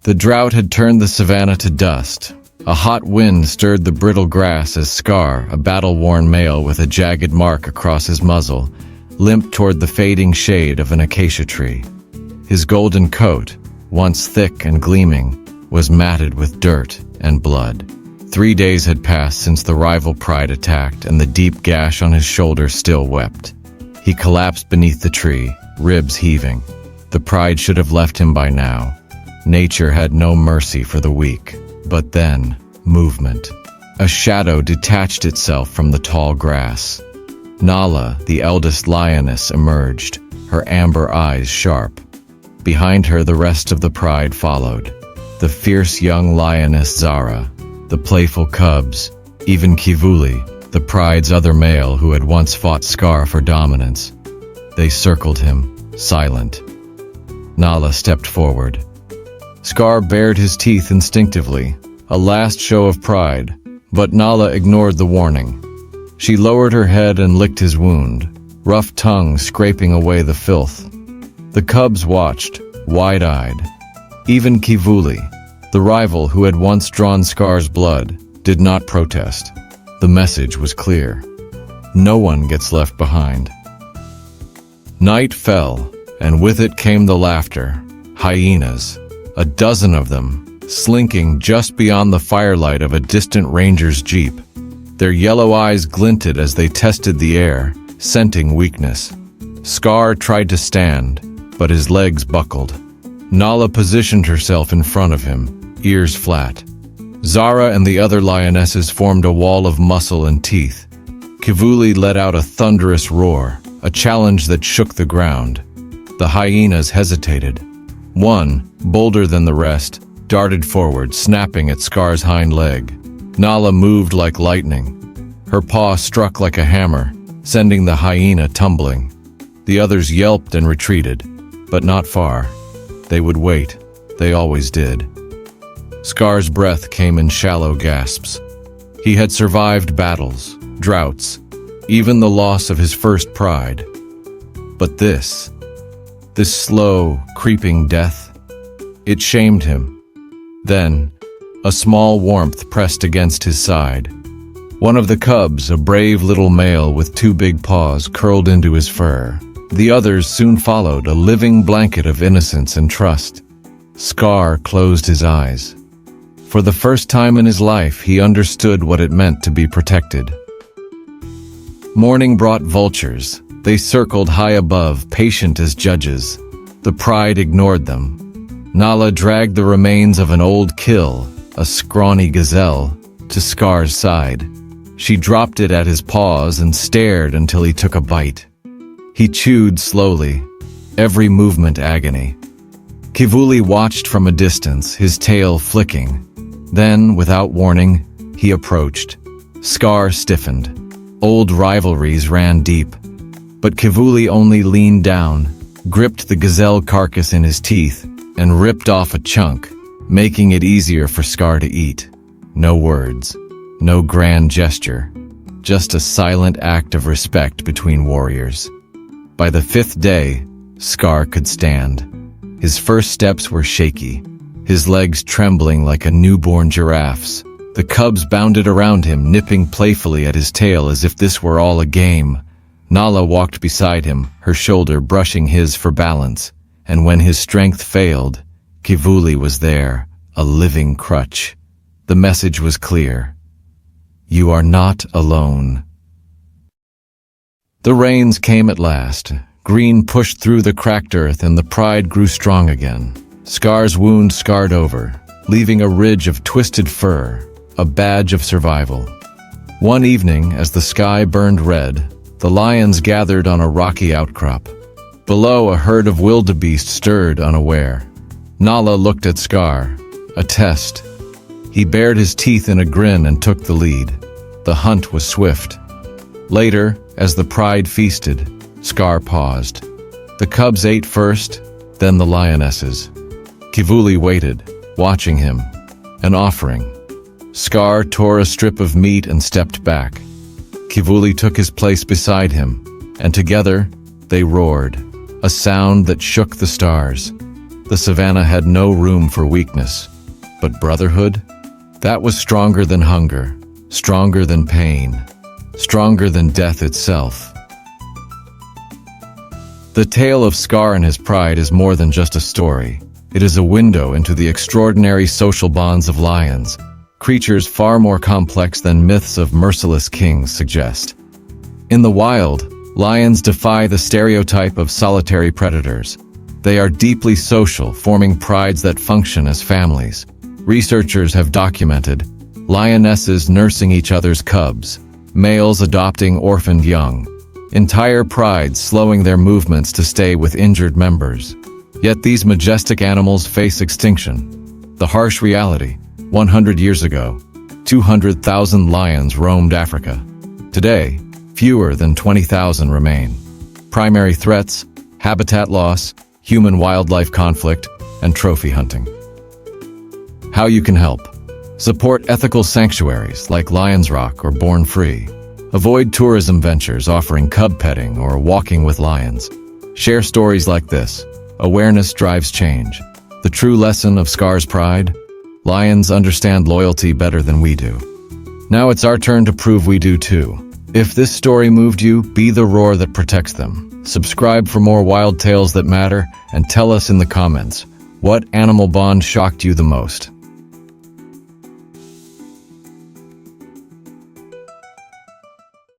The drought had turned the savanna to dust. A hot wind stirred the brittle grass as Scar, a battle-worn male with a jagged mark across his muzzle, limped toward the fading shade of an acacia tree. His golden coat, once thick and gleaming, was matted with dirt and blood. 3 days had passed since the rival pride attacked, and the deep gash on his shoulder still wept. He collapsed beneath the tree, ribs heaving. The pride should have left him by now. Nature had no mercy for the weak. But then, movement. A shadow detached itself from the tall grass. Nala, the eldest lioness, emerged, her amber eyes sharp. Behind her, the rest of the pride followed. The fierce young lioness Zara, the playful cubs, even Kivuli, the pride's other male who had once fought Scar for dominance. They circled him, silent. Nala stepped forward. Scar bared his teeth instinctively, a last show of pride, but Nala ignored the warning. She lowered her head and licked his wound, rough tongue scraping away the filth. The cubs watched, wide-eyed. Even Kivuli, the rival who had once drawn Scar's blood, did not protest. The message was clear. No one gets left behind. Night fell, and with it came the laughter. Hyenas, a dozen of them, slinking just beyond the firelight of a distant ranger's jeep. Their yellow eyes glinted as they tested the air, scenting weakness. Scar tried to stand, but his legs buckled. Nala positioned herself in front of him, ears flat. Zara and the other lionesses formed a wall of muscle and teeth. Kivuli let out a thunderous roar, a challenge that shook the ground. The hyenas hesitated. One, bolder than the rest, darted forward, snapping at Scar's hind leg. Nala moved like lightning. Her paw struck like a hammer, sending the hyena tumbling. The others yelped and retreated, but not far. They would wait. They always did. Scar's breath came in shallow gasps. He had survived battles, droughts, even the loss of his first pride. But this slow, creeping death, it shamed him. Then, a small warmth pressed against his side. One of the cubs, a brave little male with 2 big paws, curled into his fur. The others soon followed, a living blanket of innocence and trust. Scar closed his eyes. For the first time in his life, he understood what it meant to be protected. Morning brought vultures. They circled high above, patient as judges. The pride ignored them. Nala dragged the remains of an old kill, a scrawny gazelle, to Scar's side. She dropped it at his paws and stared until he took a bite. He chewed slowly, every movement agony. Kivuli watched from a distance, his tail flicking. Then, without warning, he approached. Scar stiffened. Old rivalries ran deep. But Kivuli only leaned down, gripped the gazelle carcass in his teeth, and ripped off a chunk, making it easier for Scar to eat. No words, no grand gesture, just a silent act of respect between warriors. By the 5th day, Scar could stand. His first steps were shaky, his legs trembling like a newborn giraffe's. The cubs bounded around him, nipping playfully at his tail as if this were all a game. Nala walked beside him, her shoulder brushing his for balance, and when his strength failed, Kivuli was there, a living crutch. The message was clear. You are not alone. The rains came at last. Green pushed through the cracked earth and the pride grew strong again. Scar's wound scarred over, leaving a ridge of twisted fur, a badge of survival. One evening, as the sky burned red, the lions gathered on a rocky outcrop. Below, a herd of wildebeest stirred unaware. Nala looked at Scar, a test. He bared his teeth in a grin and took the lead. The hunt was swift. Later, as the pride feasted, Scar paused. The cubs ate first, then the lionesses. Kivuli waited, watching him, an offering. Scar tore a strip of meat and stepped back. Kivuli took his place beside him, and together they roared, a sound that shook the stars. The Savanna had no room for weakness. But brotherhood? That was stronger than hunger, stronger than pain, stronger than death itself. The tale of Scar and his pride is more than just a story. It is a window into the extraordinary social bonds of lions, creatures far more complex than myths of merciless kings suggest. In the wild, lions defy the stereotype of solitary predators. They are deeply social, forming prides that function as families. Researchers have documented lionesses nursing each other's cubs, males adopting orphaned young, entire prides slowing their movements to stay with injured members. Yet these majestic animals face extinction. The harsh reality: 100 years ago, 200,000 lions roamed Africa. Today, fewer than 20,000 remain. Primary threats: habitat loss, human-wildlife conflict, and trophy hunting. How you can help: support ethical sanctuaries like Lions Rock or Born Free. Avoid tourism ventures offering cub petting or walking with lions. Share stories like this. Awareness drives change. The true lesson of Scar's pride: lions understand loyalty better than we do. Now it's our turn to prove we do too. If this story moved you, be the roar that protects them. Subscribe for more wild tales that matter, and tell us in the comments, what animal bond shocked you the most?